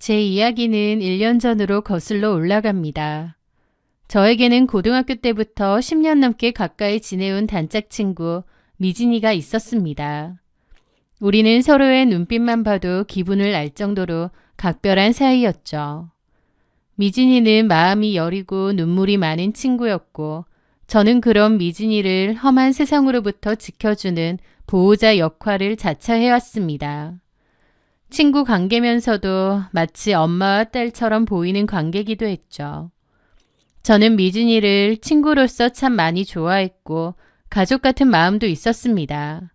제 이야기는 1년 전으로 거슬러 올라갑니다. 저에게는 고등학교 때부터 10년 넘게 가까이 지내온 단짝 친구 미진이가 있었습니다. 우리는 서로의 눈빛만 봐도 기분을 알 정도로 각별한 사이였죠. 미진이는 마음이 여리고 눈물이 많은 친구였고 저는 그런 미진이를 험한 세상으로부터 지켜주는 보호자 역할을 자처해왔습니다. 친구 관계면서도 마치 엄마와 딸처럼 보이는 관계이기도 했죠. 저는 미진이를 친구로서 참 많이 좋아했고 가족 같은 마음도 있었습니다.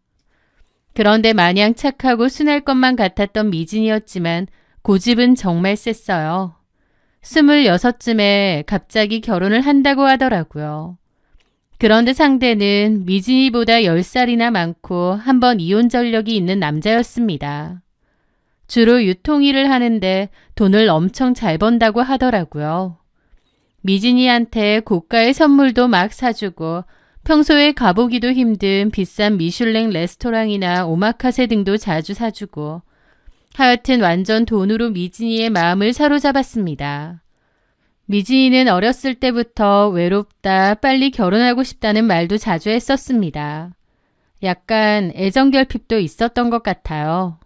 그런데 마냥 착하고 순할 것만 같았던 미진이었지만 고집은 정말 셌어요. 26쯤에 갑자기 결혼을 한다고 하더라고요. 그런데 상대는 미진이보다 10살이나 많고 한 번 이혼 전력이 있는 남자였습니다. 주로 유통일을 하는데 돈을 엄청 잘 번다고 하더라고요. 미진이한테 고가의 선물도 막 사주고 평소에 가보기도 힘든 비싼 미슐랭 레스토랑이나 오마카세 등도 자주 사주고 하여튼 완전 돈으로 미진이의 마음을 사로잡았습니다. 미진이는 어렸을 때부터 외롭다, 빨리 결혼하고 싶다는 말도 자주 했었습니다. 약간 애정결핍도 있었던 것 같아요.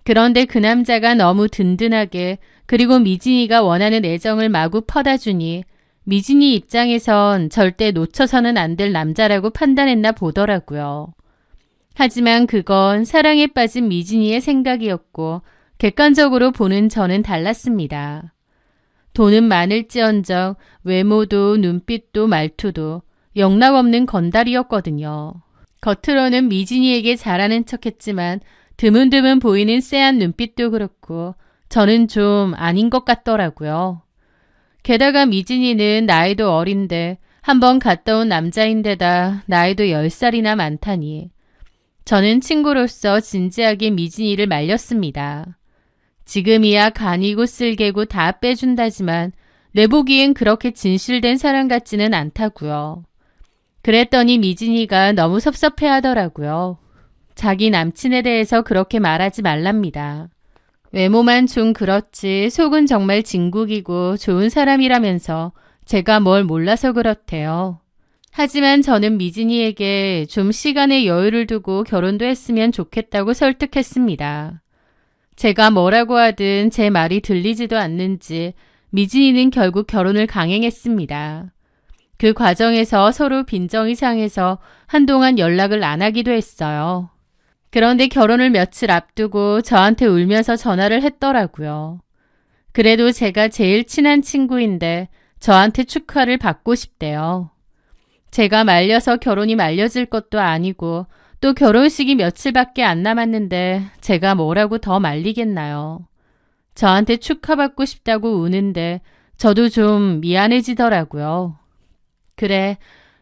그런데 그 남자가 너무 든든하게 그리고 미진이가 원하는 애정을 마구 퍼다 주니 미진이 입장에선 절대 놓쳐서는 안 될 남자라고 판단했나 보더라고요. 하지만 그건 사랑에 빠진 미진이의 생각이었고 객관적으로 보는 저는 달랐습니다. 돈은 많을지언정 외모도 눈빛도 말투도 영락없는 건달이었거든요. 겉으로는 미진이에게 잘하는 척했지만 드문드문 보이는 쎄한 눈빛도 그렇고 저는 좀 아닌 것 같더라고요. 게다가 미진이는 나이도 어린데 한번 갔다 온 남자인데다 나이도 10살이나 많다니. 저는 친구로서 진지하게 미진이를 말렸습니다. 지금이야 간이고 쓸개고 다 빼준다지만 내 보기엔 그렇게 진실된 사람 같지는 않다고요. 그랬더니 미진이가 너무 섭섭해하더라고요. 자기 남친에 대해서 그렇게 말하지 말랍니다. 외모만 좀 그렇지 속은 정말 진국이고 좋은 사람이라면서 제가 뭘 몰라서 그렇대요. 하지만 저는 미진이에게 좀 시간의 여유를 두고 결혼도 했으면 좋겠다고 설득했습니다. 제가 뭐라고 하든 제 말이 들리지도 않는지 미진이는 결국 결혼을 강행했습니다. 그 과정에서 서로 빈정이 상해서 한동안 연락을 안 하기도 했어요. 그런데 결혼을 며칠 앞두고 저한테 울면서 전화를 했더라고요. 그래도 제가 제일 친한 친구인데 저한테 축하를 받고 싶대요. 제가 말려서 결혼이 말려질 것도 아니고 또 결혼식이 며칠밖에 안 남았는데 제가 뭐라고 더 말리겠나요. 저한테 축하받고 싶다고 우는데 저도 좀 미안해지더라고요. 그래,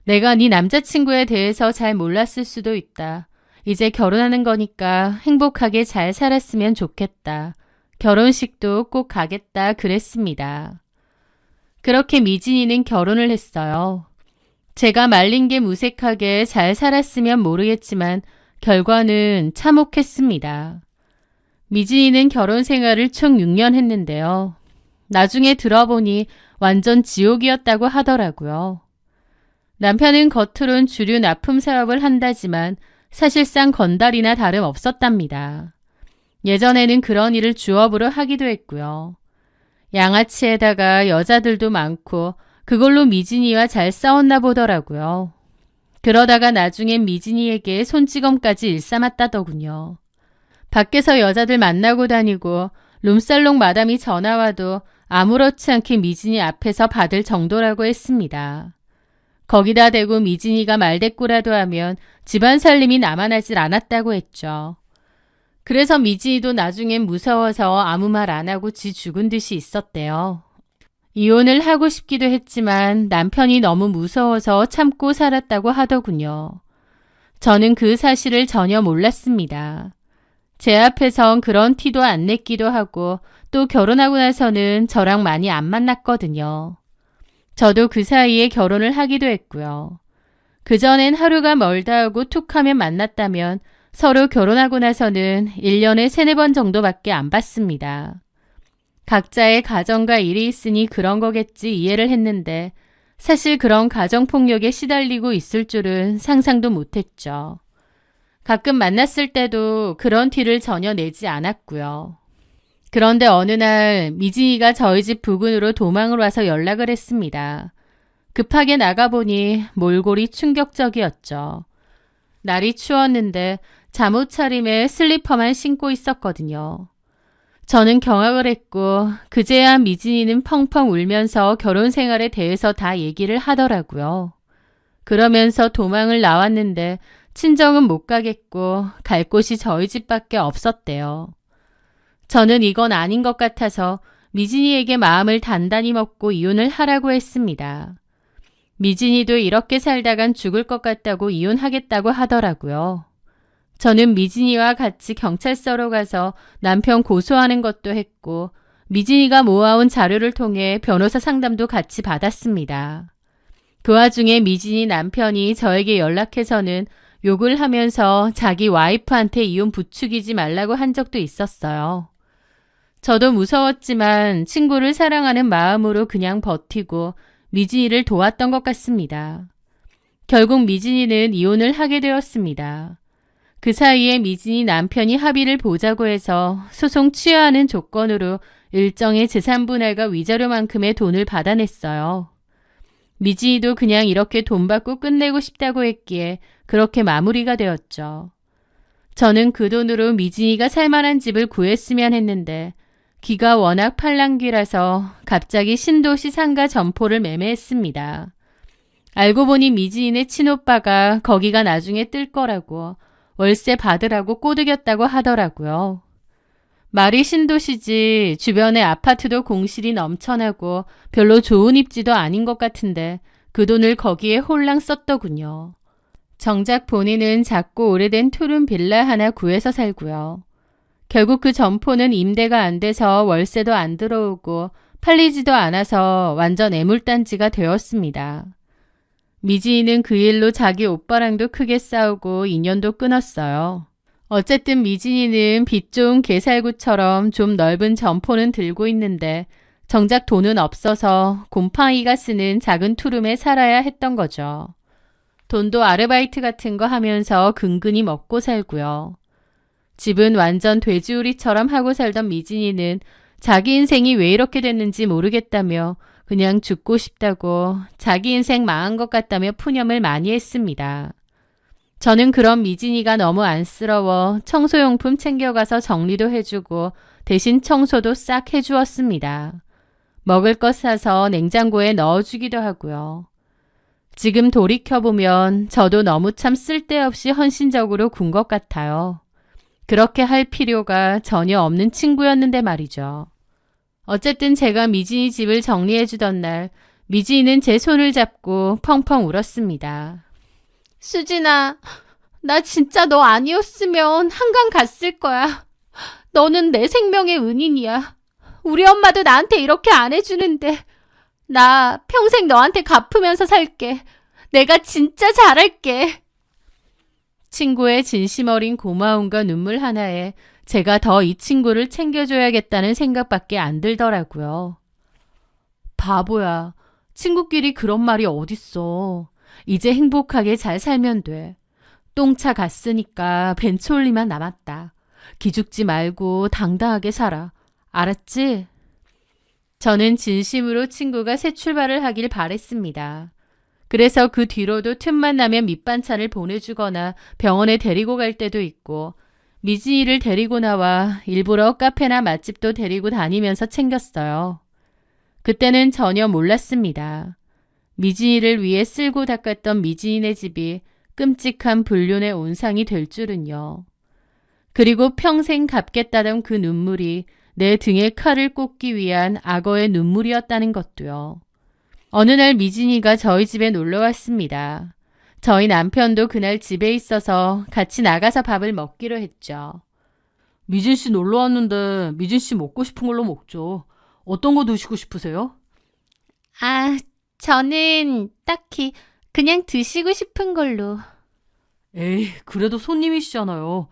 내가 네 남자친구에 대해서 잘 몰랐을 수도 있다. 이제 결혼하는 거니까 행복하게 잘 살았으면 좋겠다. 결혼식도 꼭 가겠다 그랬습니다. 그렇게 미진이는 결혼을 했어요. 제가 말린 게 무색하게 잘 살았으면 모르겠지만 결과는 참혹했습니다. 미진이는 결혼 생활을 총 6년 했는데요. 나중에 들어보니 완전 지옥이었다고 하더라고요. 남편은 겉으론 주류 납품 사업을 한다지만 사실상 건달이나 다름없었답니다. 예전에는 그런 일을 주업으로 하기도 했고요. 양아치에다가 여자들도 많고 그걸로 미진이와 잘 싸웠나 보더라고요. 그러다가 나중엔 미진이에게 손찌검까지 일삼았다더군요. 밖에서 여자들 만나고 다니고 룸살롱 마담이 전화와도 아무렇지 않게 미진이 앞에서 받을 정도라고 했습니다. 거기다 대고 미진이가 말대꾸라도 하면 집안 살림이 남아나질 않았다고 했죠. 그래서 미진이도 나중엔 무서워서 아무 말 안 하고 지 죽은 듯이 있었대요. 이혼을 하고 싶기도 했지만 남편이 너무 무서워서 참고 살았다고 하더군요. 저는 그 사실을 전혀 몰랐습니다. 제 앞에선 그런 티도 안 냈기도 하고 또 결혼하고 나서는 저랑 많이 안 만났거든요. 저도 그 사이에 결혼을 하기도 했고요. 그전엔 하루가 멀다 하고 툭 하면 만났다면 서로 결혼하고 나서는 1년에 3-4번 정도밖에 안 봤습니다. 각자의 가정과 일이 있으니 그런 거겠지 이해를 했는데 사실 그런 가정폭력에 시달리고 있을 줄은 상상도 못했죠. 가끔 만났을 때도 그런 티를 전혀 내지 않았고요. 그런데 어느 날 미진이가 저희 집 부근으로 도망을 와서 연락을 했습니다. 급하게 나가보니 몰골이 충격적이었죠. 날이 추웠는데 잠옷 차림에 슬리퍼만 신고 있었거든요. 저는 경악을 했고 그제야 미진이는 펑펑 울면서 결혼 생활에 대해서 다 얘기를 하더라고요. 그러면서 도망을 나왔는데 친정은 못 가겠고 갈 곳이 저희 집밖에 없었대요. 저는 이건 아닌 것 같아서 미진이에게 마음을 단단히 먹고 이혼을 하라고 했습니다. 미진이도 이렇게 살다간 죽을 것 같다고 이혼하겠다고 하더라고요. 저는 미진이와 같이 경찰서로 가서 남편 고소하는 것도 했고 미진이가 모아온 자료를 통해 변호사 상담도 같이 받았습니다. 그 와중에 미진이 남편이 저에게 연락해서는 욕을 하면서 자기 와이프한테 이혼 부추기지 말라고 한 적도 있었어요. 저도 무서웠지만 친구를 사랑하는 마음으로 그냥 버티고 미진이를 도왔던 것 같습니다. 결국 미진이는 이혼을 하게 되었습니다. 그 사이에 미진이 남편이 합의를 보자고 해서 소송 취하하는 조건으로 일정의 재산 분할과 위자료만큼의 돈을 받아냈어요. 미진이도 그냥 이렇게 돈 받고 끝내고 싶다고 했기에 그렇게 마무리가 되었죠. 저는 그 돈으로 미진이가 살만한 집을 구했으면 했는데 기가 워낙 팔랑귀라서 갑자기 신도시 상가 점포를 매매했습니다. 알고 보니 미진이네 친오빠가 거기가 나중에 뜰 거라고 월세 받으라고 꼬드겼다고 하더라고요. 말이 신도시지 주변에 아파트도 공실이 넘쳐나고 별로 좋은 입지도 아닌 것 같은데 그 돈을 거기에 홀랑 썼더군요. 정작 본인은 작고 오래된 투룸 빌라 하나 구해서 살고요. 결국 그 점포는 임대가 안 돼서 월세도 안 들어오고 팔리지도 않아서 완전 애물단지가 되었습니다. 미진이는 그 일로 자기 오빠랑도 크게 싸우고 인연도 끊었어요. 어쨌든 미진이는 빚 좋은 개살구처럼 좀 넓은 점포는 들고 있는데 정작 돈은 없어서 곰팡이가 쓰는 작은 투룸에 살아야 했던 거죠. 돈도 아르바이트 같은 거 하면서 근근히 먹고 살고요. 집은 완전 돼지우리처럼 하고 살던 미진이는 자기 인생이 왜 이렇게 됐는지 모르겠다며 그냥 죽고 싶다고 자기 인생 망한 것 같다며 푸념을 많이 했습니다. 저는 그런 미진이가 너무 안쓰러워 청소용품 챙겨가서 정리도 해주고 대신 청소도 싹 해주었습니다. 먹을 것 사서 냉장고에 넣어주기도 하고요. 지금 돌이켜보면 저도 너무 참 쓸데없이 헌신적으로 군 것 같아요. 그렇게 할 필요가 전혀 없는 친구였는데 말이죠. 어쨌든 제가 미진이 집을 정리해주던 날 미진이는 제 손을 잡고 펑펑 울었습니다. 수진아, 나 진짜 너 아니었으면 한강 갔을 거야. 너는 내 생명의 은인이야. 우리 엄마도 나한테 이렇게 안 해주는데 나 평생 너한테 갚으면서 살게. 내가 진짜 잘할게. 친구의 진심 어린 고마움과 눈물 하나에 제가 더 이 친구를 챙겨줘야겠다는 생각밖에 안 들더라고요. 바보야. 친구끼리 그런 말이 어딨어. 이제 행복하게 잘 살면 돼. 똥차 갔으니까 벤촐리만 남았다. 기죽지 말고 당당하게 살아. 알았지? 저는 진심으로 친구가 새 출발을 하길 바랬습니다. 그래서 그 뒤로도 틈만 나면 밑반찬을 보내주거나 병원에 데리고 갈 때도 있고 미진이를 데리고 나와 일부러 카페나 맛집도 데리고 다니면서 챙겼어요. 그때는 전혀 몰랐습니다. 미진이를 위해 쓸고 닦았던 미진이네 집이 끔찍한 불륜의 온상이 될 줄은요. 그리고 평생 갚겠다던 그 눈물이 내 등에 칼을 꽂기 위한 악어의 눈물이었다는 것도요. 어느 날 미진이가 저희 집에 놀러 왔습니다. 저희 남편도 그날 집에 있어서 같이 나가서 밥을 먹기로 했죠. 미진 씨 놀러 왔는데 미진 씨 먹고 싶은 걸로 먹죠. 어떤 거 드시고 싶으세요? 저는 딱히 그냥 드시고 싶은 걸로. 에이, 그래도 손님이시잖아요.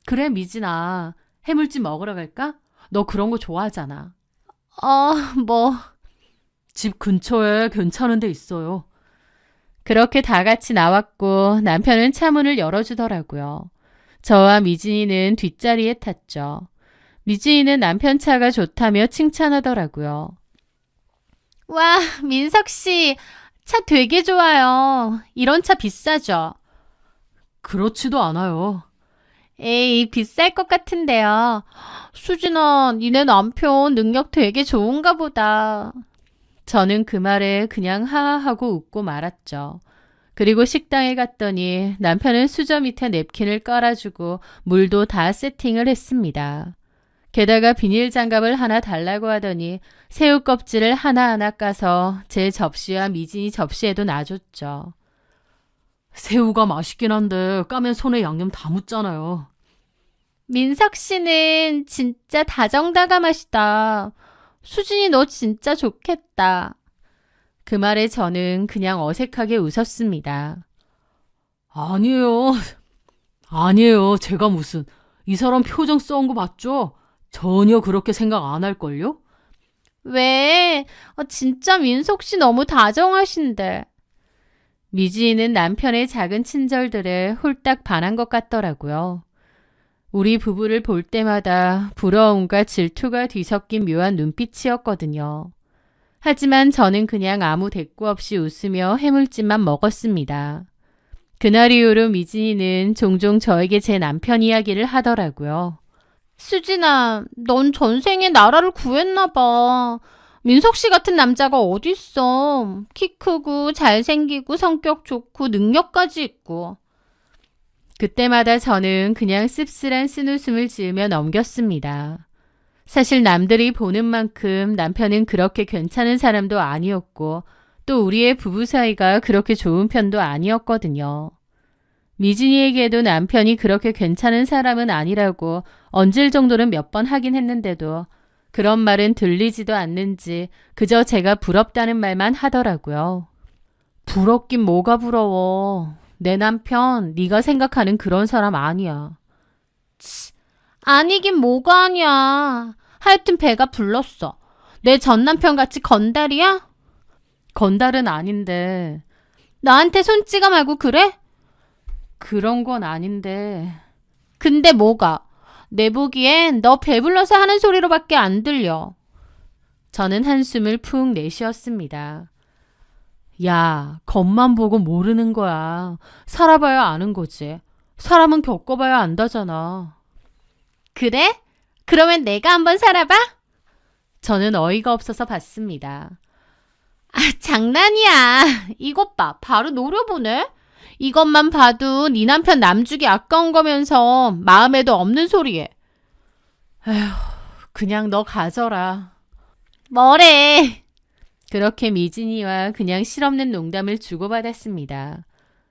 그래, 미진아. 해물찜 먹으러 갈까? 너 그런 거 좋아하잖아. 뭐. 집 근처에 괜찮은 데 있어요. 그렇게 다 같이 나왔고 남편은 차문을 열어주더라고요. 저와 미진이는 뒷자리에 탔죠. 미진이는 남편 차가 좋다며 칭찬하더라고요. 와, 민석 씨, 차 되게 좋아요. 이런 차 비싸죠? 그렇지도 않아요. 에이, 비쌀 것 같은데요. 수진아, 니네 남편 능력 되게 좋은가 보다. 저는 그 말에 그냥 하하하고 웃고 말았죠. 그리고 식당에 갔더니 남편은 수저 밑에 냅킨을 깔아주고 물도 다 세팅을 했습니다. 게다가 비닐 장갑을 하나 달라고 하더니 새우 껍질을 하나하나 까서 제 접시와 미진이 접시에도 놔줬죠. 새우가 맛있긴 한데 까면 손에 양념 다 묻잖아요. 민석 씨는 진짜 다정다감하시다. 수진이 너 진짜 좋겠다. 그 말에 저는 그냥 어색하게 웃었습니다. 아니에요. 아니에요. 제가 무슨. 이 사람 표정 써온 거 맞죠? 전혀 그렇게 생각 안 할걸요? 왜? 진짜 민석 씨 너무 다정하신데. 미지는 남편의 작은 친절들에 홀딱 반한 것 같더라고요. 우리 부부를 볼 때마다 부러움과 질투가 뒤섞인 묘한 눈빛이었거든요. 하지만 저는 그냥 아무 대꾸 없이 웃으며 해물찜만 먹었습니다. 그날 이후로 미진이는 종종 저에게 제 남편 이야기를 하더라고요. 수진아, 넌 전생에 나라를 구했나 봐. 민석 씨 같은 남자가 어딨어. 키 크고 잘생기고 성격 좋고 능력까지 있고. 그때마다 저는 그냥 씁쓸한 쓴웃음을 지으며 넘겼습니다. 사실 남들이 보는 만큼 남편은 그렇게 괜찮은 사람도 아니었고 또 우리의 부부 사이가 그렇게 좋은 편도 아니었거든요. 미진이에게도 남편이 그렇게 괜찮은 사람은 아니라고 얹을 정도는 몇 번 하긴 했는데도 그런 말은 들리지도 않는지 그저 제가 부럽다는 말만 하더라고요. 부럽긴 뭐가 부러워. 내 남편 네가 생각하는 그런 사람 아니야. 치, 아니긴 뭐가 아니야. 하여튼 배가 불렀어. 내 전 남편 같이 건달이야? 건달은 아닌데. 나한테 손찌가 말고 그래? 그런 건 아닌데. 근데 뭐가? 내 보기엔 너 배불러서 하는 소리로밖에 안 들려. 저는 한숨을 푹 내쉬었습니다. 야, 겉만 보고 모르는 거야. 살아봐야 아는 거지. 사람은 겪어봐야 안다잖아. 그래? 그러면 내가 한번 살아봐? 저는 어이가 없어서 봤습니다. 아, 장난이야. 이것 봐. 바로 노려보네. 이것만 봐도 네 남편 남주기 아까운 거면서 마음에도 없는 소리에. 에휴, 그냥 너 가져라. 뭐래. 그렇게 미진이와 그냥 실없는 농담을 주고받았습니다.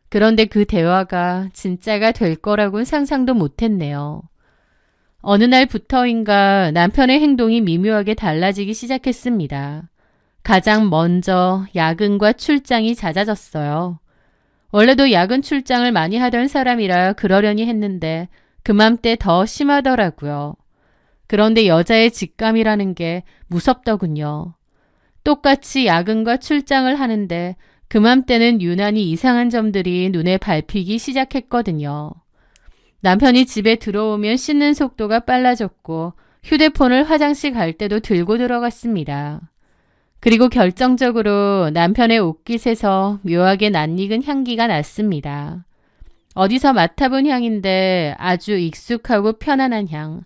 그런데 그 대화가 진짜가 될 거라고는 상상도 못했네요. 어느 날부터인가 남편의 행동이 미묘하게 달라지기 시작했습니다. 가장 먼저 야근과 출장이 잦아졌어요. 원래도 야근 출장을 많이 하던 사람이라 그러려니 했는데 그맘때 더 심하더라고요. 그런데 여자의 직감이라는 게 무섭더군요. 똑같이 야근과 출장을 하는데 그맘때는 유난히 이상한 점들이 눈에 밟히기 시작했거든요. 남편이 집에 들어오면 씻는 속도가 빨라졌고 휴대폰을 화장실 갈 때도 들고 들어갔습니다. 그리고 결정적으로 남편의 옷깃에서 묘하게 낯익은 향기가 났습니다. 어디서 맡아본 향인데 아주 익숙하고 편안한 향.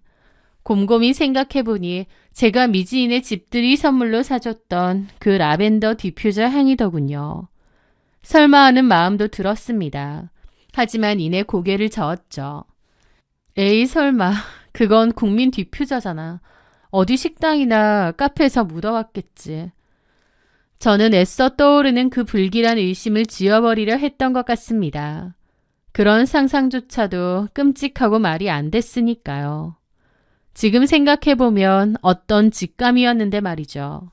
곰곰이 생각해보니 제가 미지인의 집들이 선물로 사줬던 그 라벤더 디퓨저 향이더군요. 설마 하는 마음도 들었습니다. 하지만 이내 고개를 저었죠. 에이 설마 그건 국민 디퓨저잖아. 어디 식당이나 카페에서 묻어왔겠지. 저는 애써 떠오르는 그 불길한 의심을 지워버리려 했던 것 같습니다. 그런 상상조차도 끔찍하고 말이 안 됐으니까요. 지금 생각해보면 어떤 직감이었는데 말이죠.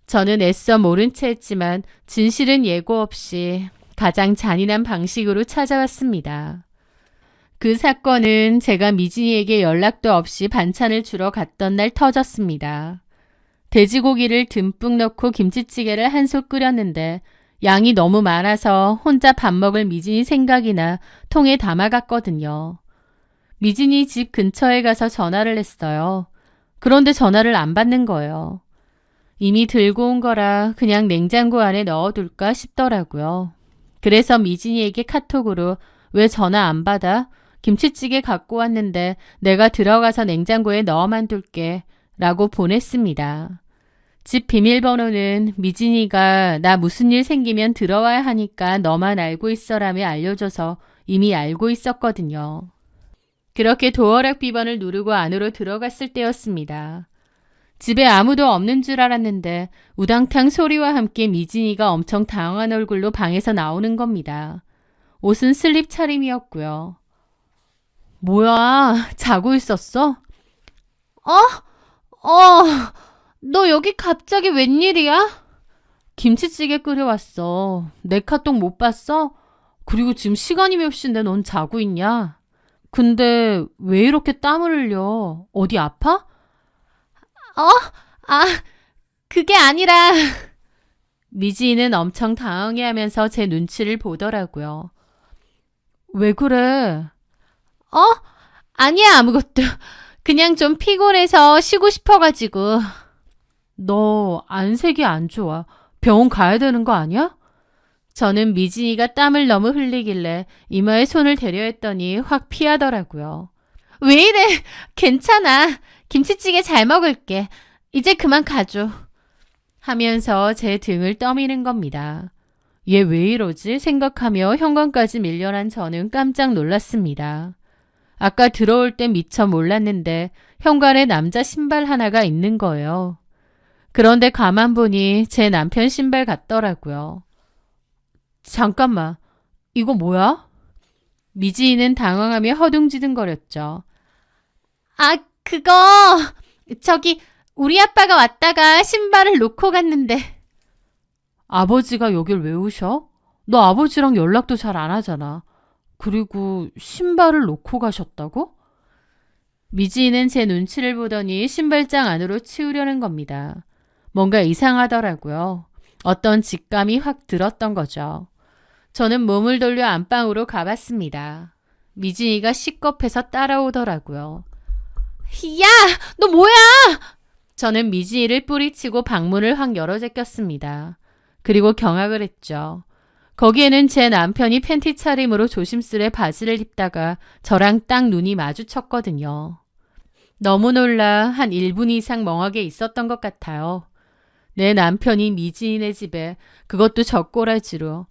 저는 애써 모른 채 했지만 진실은 예고 없이 가장 잔인한 방식으로 찾아왔습니다. 그 사건은 제가 미진이에게 연락도 없이 반찬을 주러 갔던 날 터졌습니다. 돼지고기를 듬뿍 넣고 김치찌개를 한솥 끓였는데 양이 너무 많아서 혼자 밥 먹을 미진이 생각이 나 통에 담아갔거든요. 미진이 집 근처에 가서 전화를 했어요. 그런데 전화를 안 받는 거예요. 이미 들고 온 거라 그냥 냉장고 안에 넣어둘까 싶더라고요. 그래서 미진이에게 카톡으로 왜 전화 안 받아? 김치찌개 갖고 왔는데 내가 들어가서 냉장고에 넣어만 둘게 라고 보냈습니다. 집 비밀번호는 미진이가 나 무슨 일 생기면 들어와야 하니까 너만 알고 있어라며 알려줘서 이미 알고 있었거든요. 그렇게 도어락 비번을 누르고 안으로 들어갔을 때였습니다. 집에 아무도 없는 줄 알았는데 우당탕 소리와 함께 미진이가 엄청 당황한 얼굴로 방에서 나오는 겁니다. 옷은 슬립 차림이었고요. 뭐야, 자고 있었어? 너 여기 갑자기 웬일이야? 김치찌개 끓여왔어. 내 카톡 못 봤어? 그리고 지금 시간이 몇 시인데 넌 자고 있냐? 근데 왜 이렇게 땀을 흘려? 어디 아파? 그게 아니라. 미지는 엄청 당황해하면서 제 눈치를 보더라고요. 왜 그래? 아니야, 아무것도. 그냥 좀 피곤해서 쉬고 싶어가지고. 너 안색이 안 좋아. 병원 가야 되는 거 아니야? 저는 미진이가 땀을 너무 흘리길래 이마에 손을 대려 했더니 확 피하더라고요. 왜 이래? 괜찮아. 김치찌개 잘 먹을게. 이제 그만 가줘. 하면서 제 등을 떠미는 겁니다. 얘 왜 이러지? 생각하며 현관까지 밀려난 저는 깜짝 놀랐습니다. 아까 들어올 땐 미처 몰랐는데 현관에 남자 신발 하나가 있는 거예요. 그런데 가만 보니 제 남편 신발 같더라고요. 잠깐만, 이거 뭐야? 미지인은 당황하며 허둥지둥거렸죠. 그거 저기 우리 아빠가 왔다가 신발을 놓고 갔는데. 아버지가 여길 왜 오셔? 너 아버지랑 연락도 잘 안 하잖아. 그리고 신발을 놓고 가셨다고? 미지인은 제 눈치를 보더니 신발장 안으로 치우려는 겁니다. 뭔가 이상하더라고요. 어떤 직감이 확 들었던 거죠. 저는 몸을 돌려 안방으로 가봤습니다. 미진이가 시겁해서 따라오더라고요. 야, 너 뭐야? 저는 미진이를 뿌리치고 방문을 확 열어 제꼈습니다. 그리고 경악을 했죠. 거기에는 제 남편이 팬티 차림으로 조심스레 바지를 입다가 저랑 딱 눈이 마주쳤거든요. 너무 놀라 한 1분 이상 멍하게 있었던 것 같아요. 내 남편이 미지인의 집에, 그것도 젖꼬라지로.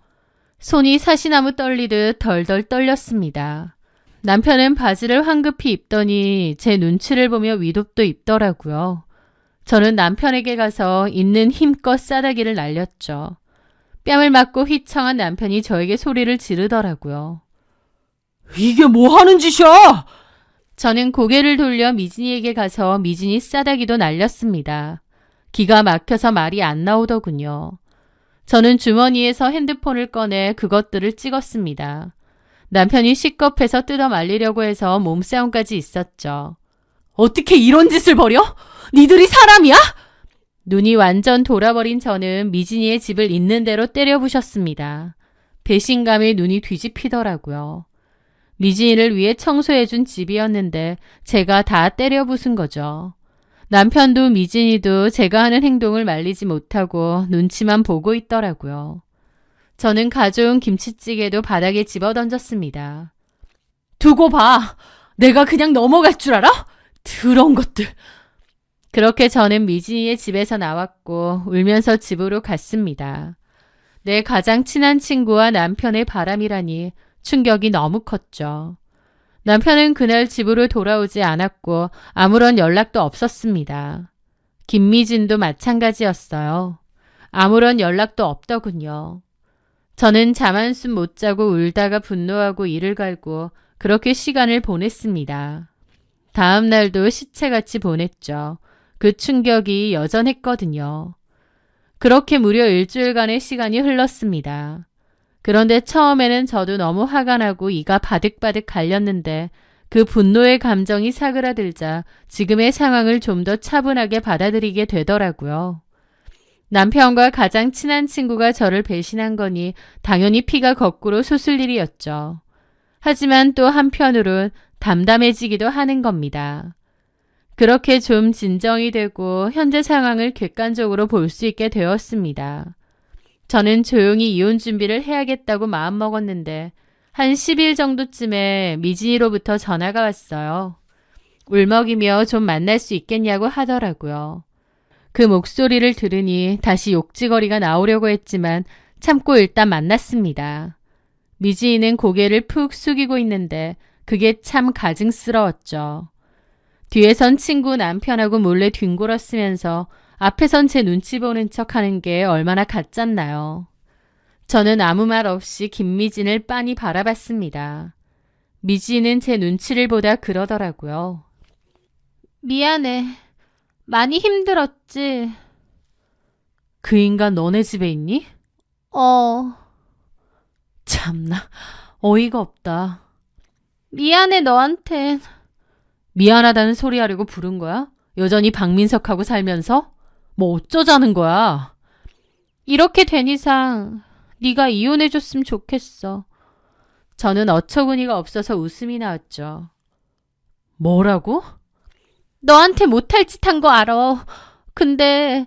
손이 사시나무 떨리듯 덜덜 떨렸습니다. 남편은 바지를 황급히 입더니 제 눈치를 보며 윗옷도 입더라고요. 저는 남편에게 가서 있는 힘껏 싸다기를 날렸죠. 뺨을 맞고 휘청한 남편이 저에게 소리를 지르더라고요. 이게 뭐 하는 짓이야? 저는 고개를 돌려 미진이에게 가서 미진이 싸다기도 날렸습니다. 기가 막혀서 말이 안 나오더군요. 저는 주머니에서 핸드폰을 꺼내 그것들을 찍었습니다. 남편이 시겁해서 뜯어 말리려고 해서 몸싸움까지 있었죠. 어떻게 이런 짓을 벌여? 니들이 사람이야? 눈이 완전 돌아버린 저는 미진이의 집을 있는 대로 때려부셨습니다. 배신감에 눈이 뒤집히더라고요. 미진이를 위해 청소해준 집이었는데 제가 다 때려부순 거죠. 남편도 미진이도 제가 하는 행동을 말리지 못하고 눈치만 보고 있더라고요. 저는 가져온 김치찌개도 바닥에 집어던졌습니다. 두고 봐. 내가 그냥 넘어갈 줄 알아? 더러운 것들. 그렇게 저는 미진이의 집에서 나왔고 울면서 집으로 갔습니다. 내 가장 친한 친구와 남편의 바람이라니 충격이 너무 컸죠. 남편은 그날 집으로 돌아오지 않았고 아무런 연락도 없었습니다. 김미진도 마찬가지였어요. 아무런 연락도 없더군요. 저는 잠 한숨 못 자고 울다가 분노하고 이를 갈고 그렇게 시간을 보냈습니다. 다음 날도 시체같이 보냈죠. 그 충격이 여전했거든요. 그렇게 무려 일주일간의 시간이 흘렀습니다. 그런데 처음에는 저도 너무 화가 나고 이가 바득바득 갈렸는데 그 분노의 감정이 사그라들자 지금의 상황을 좀 더 차분하게 받아들이게 되더라고요. 남편과 가장 친한 친구가 저를 배신한 거니 당연히 피가 거꾸로 솟을 일이었죠. 하지만 또 한편으론 담담해지기도 하는 겁니다. 그렇게 좀 진정이 되고 현재 상황을 객관적으로 볼 수 있게 되었습니다. 저는 조용히 이혼 준비를 해야겠다고 마음먹었는데 한 10일 정도쯤에 미진이로부터 전화가 왔어요. 울먹이며 좀 만날 수 있겠냐고 하더라고요. 그 목소리를 들으니 다시 욕지거리가 나오려고 했지만 참고 일단 만났습니다. 미지인은 고개를 푹 숙이고 있는데 그게 참 가증스러웠죠. 뒤에선 친구 남편하고 몰래 뒹굴었으면서 앞에선 제 눈치 보는 척 하는 게 얼마나 가짰나요. 저는 아무 말 없이 김미진을 빤히 바라봤습니다. 미진은 제 눈치를 보다 그러더라고요. 미안해. 많이 힘들었지? 그 인간 너네 집에 있니? 참나, 어이가 없다. 미안해 너한텐. 미안하다는 소리 하려고 부른 거야? 여전히 박민석하고 살면서? 뭐 어쩌자는 거야? 이렇게 된 이상 네가 이혼해줬으면 좋겠어. 저는 어처구니가 없어서 웃음이 나왔죠. 뭐라고? 너한테 못할 짓 한 거 알아. 근데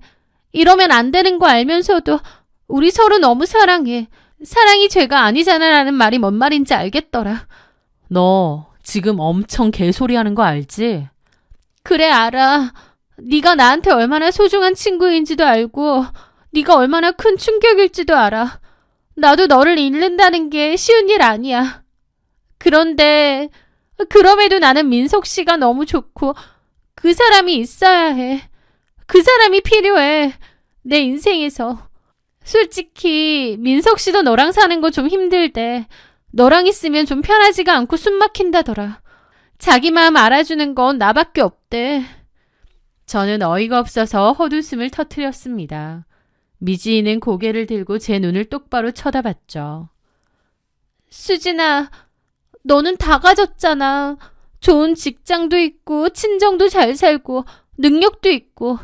이러면 안 되는 거 알면서도 우리 서로 너무 사랑해. 사랑이 죄가 아니잖아라는 말이 뭔 말인지 알겠더라. 너 지금 엄청 개소리하는 거 알지? 그래 알아. 네가 나한테 얼마나 소중한 친구인지도 알고 네가 얼마나 큰 충격일지도 알아. 나도 너를 잃는다는 게 쉬운 일 아니야. 그런데 그럼에도 나는 민석 씨가 너무 좋고 그 사람이 있어야 해. 그 사람이 필요해. 내 인생에서. 솔직히 민석 씨도 너랑 사는 거 좀 힘들대. 너랑 있으면 좀 편하지가 않고 숨 막힌다더라. 자기 마음 알아주는 건 나밖에 없대. 저는 어이가 없어서 헛웃음을 터뜨렸습니다. 미지인은 고개를 들고 제 눈을 똑바로 쳐다봤죠. 수진아, 너는 다 가졌잖아. 좋은 직장도 있고 친정도 잘 살고 능력도 있고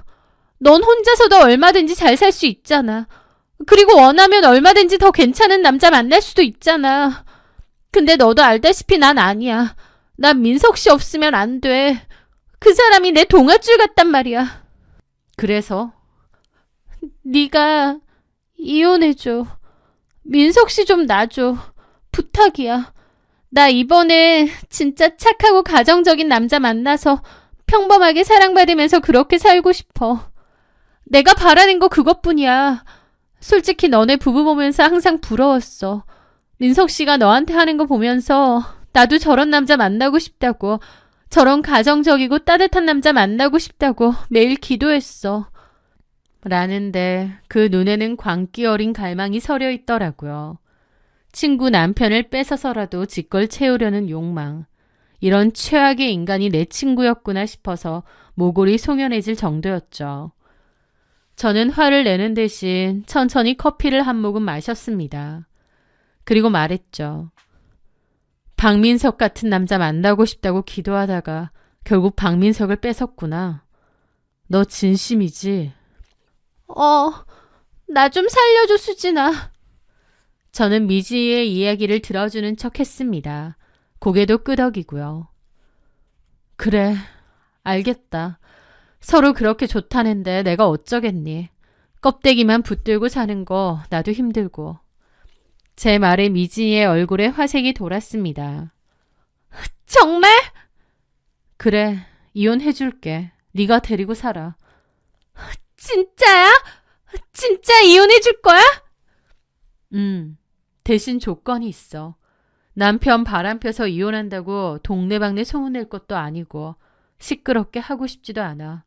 넌 혼자서도 얼마든지 잘 살 수 있잖아. 그리고 원하면 얼마든지 더 괜찮은 남자 만날 수도 있잖아. 근데 너도 알다시피 난 아니야. 난 민석 씨 없으면 안 돼. 그 사람이 내 동아줄 같단 말이야. 그래서? 네가 이혼해줘. 민석 씨 좀 놔줘. 부탁이야. 나 이번에 진짜 착하고 가정적인 남자 만나서 평범하게 사랑받으면서 그렇게 살고 싶어. 내가 바라는 거 그것뿐이야. 솔직히 너네 부부 보면서 항상 부러웠어. 민석 씨가 너한테 하는 거 보면서 나도 저런 남자 만나고 싶다고, 저런 가정적이고 따뜻한 남자 만나고 싶다고 매일 기도했어. 라는데 그 눈에는 광기 어린 갈망이 서려 있더라고요. 친구 남편을 뺏어서라도 짓걸 채우려는 욕망. 이런 최악의 인간이 내 친구였구나 싶어서 모골이 송연해질 정도였죠. 저는 화를 내는 대신 천천히 커피를 한 모금 마셨습니다. 그리고 말했죠. 박민석 같은 남자 만나고 싶다고 기도하다가 결국 박민석을 뺏었구나. 너 진심이지? 나 좀 살려줘, 수진아. 저는 미지의 이야기를 들어주는 척 했습니다. 고개도 끄덕이고요. 그래, 알겠다. 서로 그렇게 좋다는데 내가 어쩌겠니. 껍데기만 붙들고 사는 거 나도 힘들고. 제 말에 미지의 얼굴에 화색이 돌았습니다. 정말? 그래, 이혼해줄게. 네가 데리고 살아. 진짜야? 진짜 이혼해줄 거야? 대신 조건이 있어. 남편 바람 펴서 이혼한다고 동네방네 소문낼 것도 아니고 시끄럽게 하고 싶지도 않아.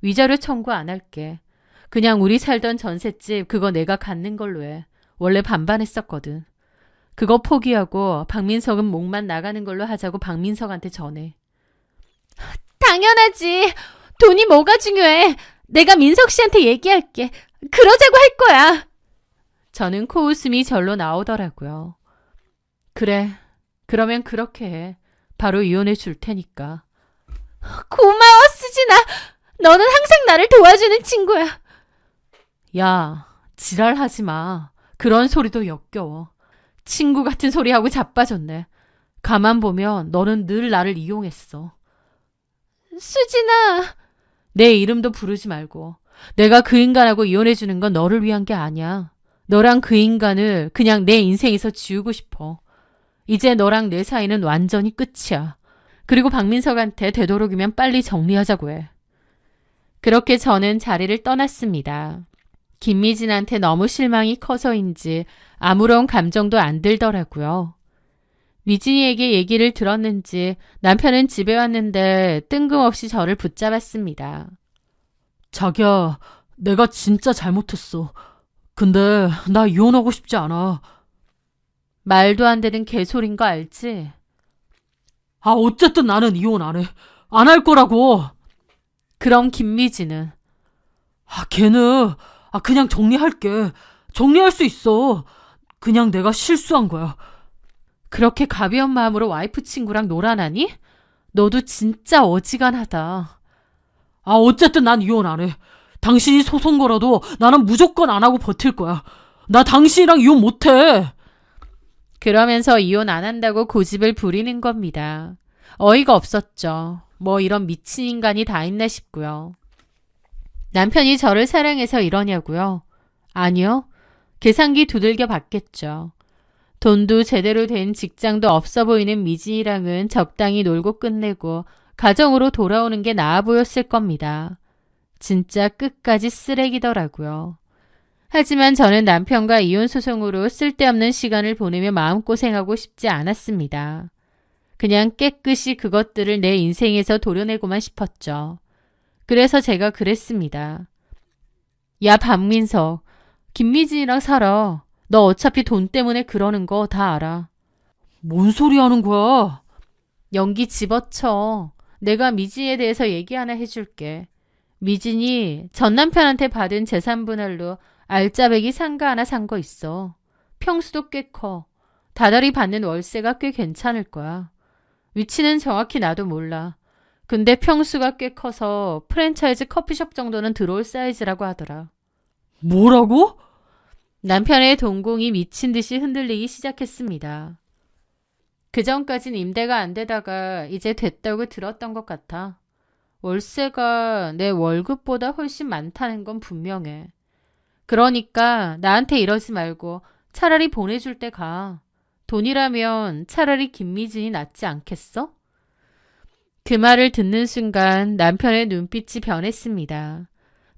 위자료 청구 안 할게. 그냥 우리 살던 전셋집 그거 내가 갖는 걸로 해. 원래 반반 했었거든. 그거 포기하고 박민석은 목만 나가는 걸로 하자고 박민석한테 전해. 당연하지. 돈이 뭐가 중요해. 내가 민석 씨한테 얘기할게. 그러자고 할 거야. 저는 코웃음이 절로 나오더라고요. 그래, 그러면 그렇게 해. 바로 이혼해 줄 테니까. 고마워, 수진아. 너는 항상 나를 도와주는 친구야. 야, 지랄하지 마. 그런 소리도 역겨워. 친구 같은 소리하고 자빠졌네. 가만 보면 너는 늘 나를 이용했어. 수진아. 내 이름도 부르지 말고. 내가 그 인간하고 이혼해주는 건 너를 위한 게 아니야. 너랑 그 인간을 그냥 내 인생에서 지우고 싶어. 이제 너랑 내 사이는 완전히 끝이야. 그리고 박민석한테 되도록이면 빨리 정리하자고 해. 그렇게 저는 자리를 떠났습니다. 김미진한테 너무 실망이 커서인지 아무런 감정도 안 들더라고요. 미진이에게 얘기를 들었는지 남편은 집에 왔는데 뜬금없이 저를 붙잡았습니다. 자기야, 내가 진짜 잘못했어. 근데 나 이혼하고 싶지 않아. 말도 안 되는 개소린 거 알지? 어쨌든 나는 이혼 안 해. 안 할 거라고. 그럼 김미진은? 걔는 그냥 정리할게. 정리할 수 있어. 그냥 내가 실수한 거야. 그렇게 가벼운 마음으로 와이프 친구랑 놀아나니? 너도 진짜 어지간하다. 어쨌든 난 이혼 안 해. 당신이 소송 걸어도 나는 무조건 안 하고 버틸 거야. 나 당신이랑 이혼 못 해. 그러면서 이혼 안 한다고 고집을 부리는 겁니다. 어이가 없었죠. 뭐 이런 미친 인간이 다 있나 싶고요. 남편이 저를 사랑해서 이러냐고요? 아니요. 계산기 두들겨 봤겠죠. 돈도 제대로 된 직장도 없어 보이는 미진이랑은 적당히 놀고 끝내고 가정으로 돌아오는 게 나아 보였을 겁니다. 진짜 끝까지 쓰레기더라고요. 하지만 저는 남편과 이혼 소송으로 쓸데없는 시간을 보내며 마음고생하고 싶지 않았습니다. 그냥 깨끗이 그것들을 내 인생에서 도려내고만 싶었죠. 그래서 제가 그랬습니다. 야, 박민석. 김미진이랑 살아. 너 어차피 돈 때문에 그러는 거 다 알아. 뭔 소리 하는 거야? 연기 집어쳐. 내가 미진에 대해서 얘기 하나 해줄게. 미진이 전 남편한테 받은 재산 분할로 알짜배기 상가 하나 산 거 있어. 평수도 꽤 커. 다달이 받는 월세가 꽤 괜찮을 거야. 위치는 정확히 나도 몰라. 근데 평수가 꽤 커서 프랜차이즈 커피숍 정도는 들어올 사이즈라고 하더라. 뭐라고? 남편의 동공이 미친 듯이 흔들리기 시작했습니다. 그전까진 임대가 안 되다가 이제 됐다고 들었던 것 같아. 월세가 내 월급보다 훨씬 많다는 건 분명해. 그러니까 나한테 이러지 말고 차라리 보내줄 때 가. 돈이라면 차라리 김미진이 낫지 않겠어? 그 말을 듣는 순간 남편의 눈빛이 변했습니다.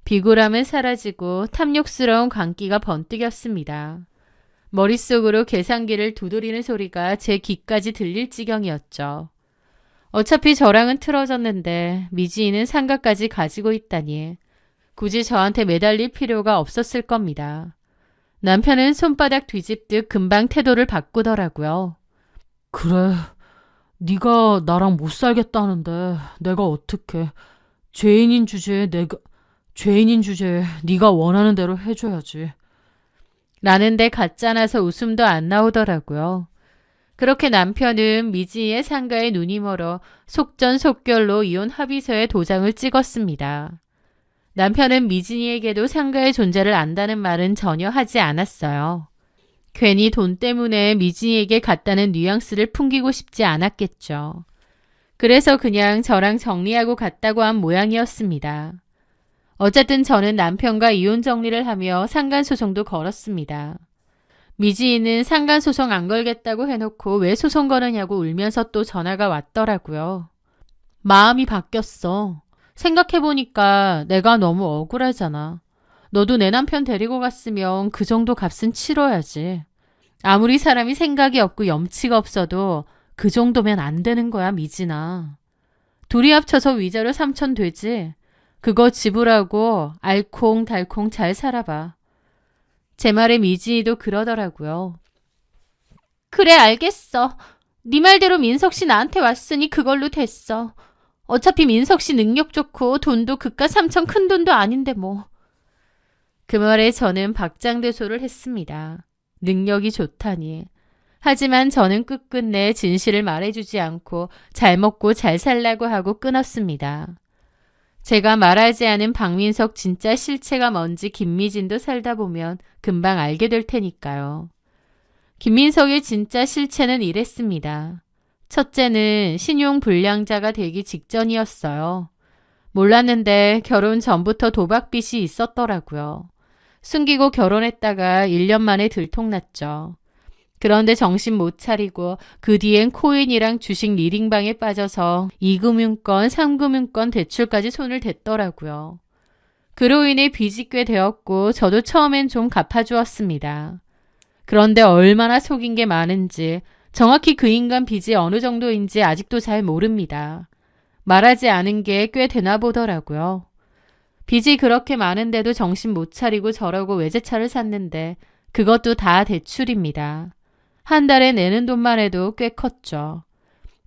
비굴함은 사라지고 탐욕스러운 광기가 번뜩였습니다. 머릿속으로 계산기를 두드리는 소리가 제 귀까지 들릴 지경이었죠. 어차피 저랑은 틀어졌는데 미지인은 상가까지 가지고 있다니 굳이 저한테 매달릴 필요가 없었을 겁니다. 남편은 손바닥 뒤집듯 금방 태도를 바꾸더라고요. 그래, 네가 나랑 못 살겠다는데 내가 어떡해. 죄인인 주제에 네가 원하는 대로 해줘야지. 라는데 가짜나서 웃음도 안 나오더라고요. 그렇게 남편은 미지의 상가에 눈이 멀어 속전속결로 이혼 합의서에 도장을 찍었습니다. 남편은 미진이에게도 상가의 존재를 안다는 말은 전혀 하지 않았어요. 괜히 돈 때문에 미진이에게 갖다는 뉘앙스를 풍기고 싶지 않았겠죠. 그래서 그냥 저랑 정리하고 갔다고 한 모양이었습니다. 어쨌든 저는 남편과 이혼 정리를 하며 상간소송도 걸었습니다. 미지인은 상간소송 안 걸겠다고 해놓고 왜 소송 거느냐고 울면서 또 전화가 왔더라고요. 마음이 바뀌었어. 생각해보니까 내가 너무 억울하잖아. 너도 내 남편 데리고 갔으면 그 정도 값은 치러야지. 아무리 사람이 생각이 없고 염치가 없어도 그 정도면 안 되는 거야, 미진아. 둘이 합쳐서 위자료 3천 되지? 그거 지불하고 알콩달콩 잘 살아봐. 제 말에 미진이도 그러더라고요. 그래, 알겠어. 네 말대로 민석 씨 나한테 왔으니 그걸로 됐어. 어차피 민석 씨 능력 좋고 돈도 그깟 3천 큰 돈도 아닌데 뭐. 그 말에 저는 박장대소를 했습니다. 능력이 좋다니. 하지만 저는 끝끝내 진실을 말해주지 않고 잘 먹고 잘 살라고 하고 끊었습니다. 제가 말하지 않은 박민석 진짜 실체가 뭔지 김미진도 살다 보면 금방 알게 될 테니까요. 김민석의 진짜 실체는 이랬습니다. 첫째는 신용불량자가 되기 직전이었어요. 몰랐는데 결혼 전부터 도박빚이 있었더라고요. 숨기고 결혼했다가 1년 만에 들통났죠. 그런데 정신 못 차리고 그 뒤엔 코인이랑 주식 리딩방에 빠져서 2금융권, 3금융권 대출까지 손을 댔더라고요. 그로 인해 빚이 꽤 되었고 저도 처음엔 좀 갚아주었습니다. 그런데 얼마나 속인 게 많은지 정확히 그 인간 빚이 어느 정도인지 아직도 잘 모릅니다. 말하지 않은 게 꽤 되나 보더라고요. 빚이 그렇게 많은데도 정신 못 차리고 저러고 외제차를 샀는데 그것도 다 대출입니다. 한 달에 내는 돈만 해도 꽤 컸죠.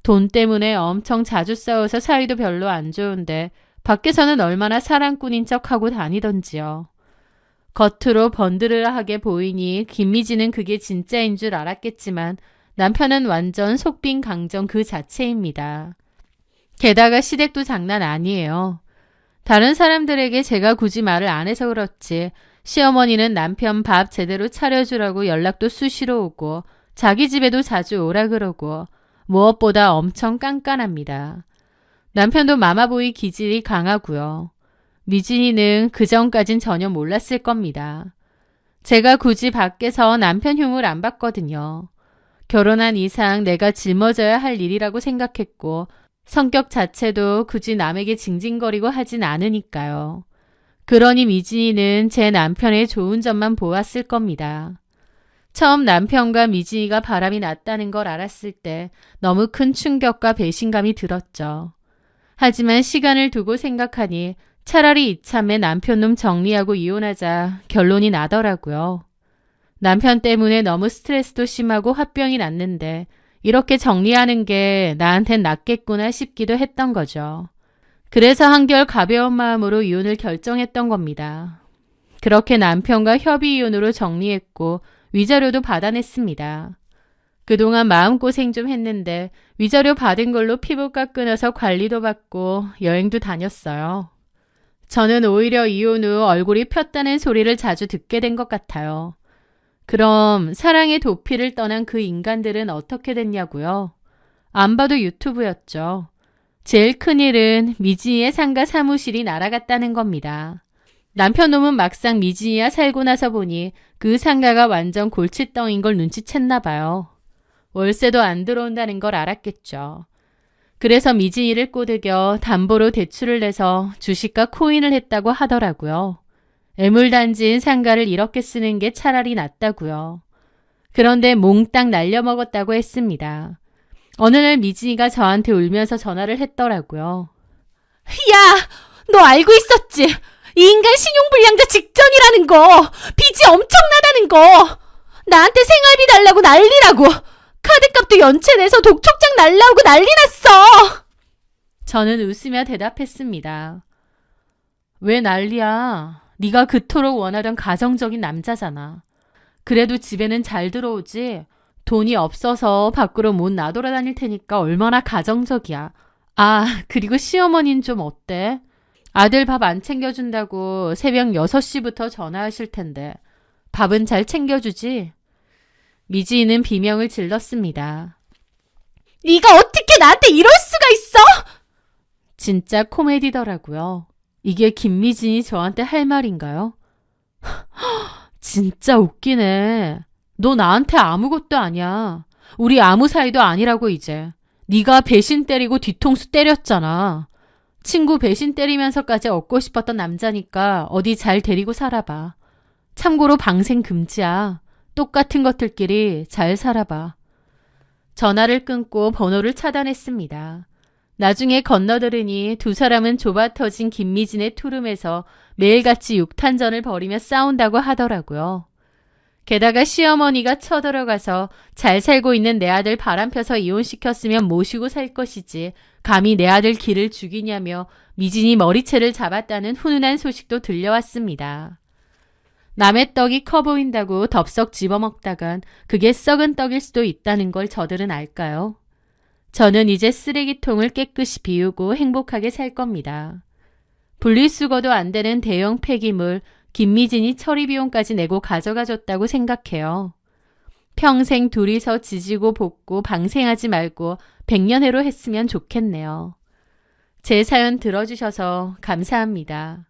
돈 때문에 엄청 자주 싸워서 사이도 별로 안 좋은데 밖에서는 얼마나 사랑꾼인 척하고 다니던지요. 겉으로 번드르하게 보이니 김미지는 그게 진짜인 줄 알았겠지만 남편은 완전 속빈 강정 그 자체입니다. 게다가 시댁도 장난 아니에요. 다른 사람들에게 제가 굳이 말을 안 해서 그렇지 시어머니는 남편 밥 제대로 차려주라고 연락도 수시로 오고 자기 집에도 자주 오라 그러고 무엇보다 엄청 깐깐합니다. 남편도 마마보이 기질이 강하고요. 미진이는 그전까진 전혀 몰랐을 겁니다. 제가 굳이 밖에서 남편 흉을 안 봤거든요. 결혼한 이상 내가 짊어져야 할 일이라고 생각했고 성격 자체도 굳이 남에게 징징거리고 하진 않으니까요. 그러니 미진이는 제 남편의 좋은 점만 보았을 겁니다. 처음 남편과 미진이가 바람이 났다는 걸 알았을 때 너무 큰 충격과 배신감이 들었죠. 하지만 시간을 두고 생각하니 차라리 이참에 남편놈 정리하고 이혼하자 결론이 나더라고요. 남편 때문에 너무 스트레스도 심하고 화병이 났는데 이렇게 정리하는 게 나한텐 낫겠구나 싶기도 했던 거죠. 그래서 한결 가벼운 마음으로 이혼을 결정했던 겁니다. 그렇게 남편과 협의 이혼으로 정리했고 위자료도 받아냈습니다. 그동안 마음고생 좀 했는데 위자료 받은 걸로 피부과 끊어서 관리도 받고 여행도 다녔어요. 저는 오히려 이혼 후 얼굴이 폈다는 소리를 자주 듣게 된 것 같아요. 그럼 사랑의 도피를 떠난 그 인간들은 어떻게 됐냐고요? 안 봐도 유튜브였죠. 제일 큰일은 미진이의 상가 사무실이 날아갔다는 겁니다. 남편 놈은 막상 미진이와 살고 나서 보니 그 상가가 완전 골칫덩인 걸 눈치챘나 봐요. 월세도 안 들어온다는 걸 알았겠죠. 그래서 미진이를 꼬드겨 담보로 대출을 내서 주식과 코인을 했다고 하더라고요. 애물단지인 상가를 이렇게 쓰는 게 차라리 낫다고요. 그런데 몽땅 날려먹었다고 했습니다. 어느 날 미진이가 저한테 울면서 전화를 했더라고요. 야, 너 알고 있었지? 이 인간 신용불량자 직전이라는 거, 빚이 엄청나다는 거, 나한테 생활비 달라고 난리라고, 카드값도 연체내서 독촉장 날라오고 난리 났어. 저는 웃으며 대답했습니다. 왜 난리야? 네가 그토록 원하던 가정적인 남자잖아. 그래도 집에는 잘 들어오지. 돈이 없어서 밖으로 못 나돌아다닐 테니까 얼마나 가정적이야. 아, 그리고 시어머니는 좀 어때? 아들 밥 안 챙겨준다고 새벽 6시부터 전화하실 텐데 밥은 잘 챙겨주지? 미지는 비명을 질렀습니다. 네가 어떻게 나한테 이럴 수가 있어? 진짜 코미디더라고요. 이게 김미진이 저한테 할 말인가요? 진짜 웃기네. 너 나한테 아무것도 아니야. 우리 아무 사이도 아니라고 이제. 네가 배신 때리고 뒤통수 때렸잖아. 친구 배신 때리면서까지 얻고 싶었던 남자니까 어디 잘 데리고 살아봐. 참고로 방생 금지야. 똑같은 것들끼리 잘 살아봐. 전화를 끊고 번호를 차단했습니다. 나중에 건너들으니 두 사람은 좁아터진 김미진의 투룸에서 매일같이 육탄전을 벌이며 싸운다고 하더라고요. 게다가 시어머니가 쳐들어가서 잘 살고 있는 내 아들 바람펴서 이혼시켰으면 모시고 살 것이지 감히 내 아들 길을 죽이냐며 미진이 머리채를 잡았다는 훈훈한 소식도 들려왔습니다. 남의 떡이 커 보인다고 덥석 집어먹다간 그게 썩은 떡일 수도 있다는 걸 저들은 알까요? 저는 이제 쓰레기통을 깨끗이 비우고 행복하게 살 겁니다. 분리수거도 안 되는 대형 폐기물 김미진이 처리 비용까지 내고 가져가 줬다고 생각해요. 평생 둘이서 지지고 볶고 방생하지 말고 백년해로 했으면 좋겠네요. 제 사연 들어주셔서 감사합니다.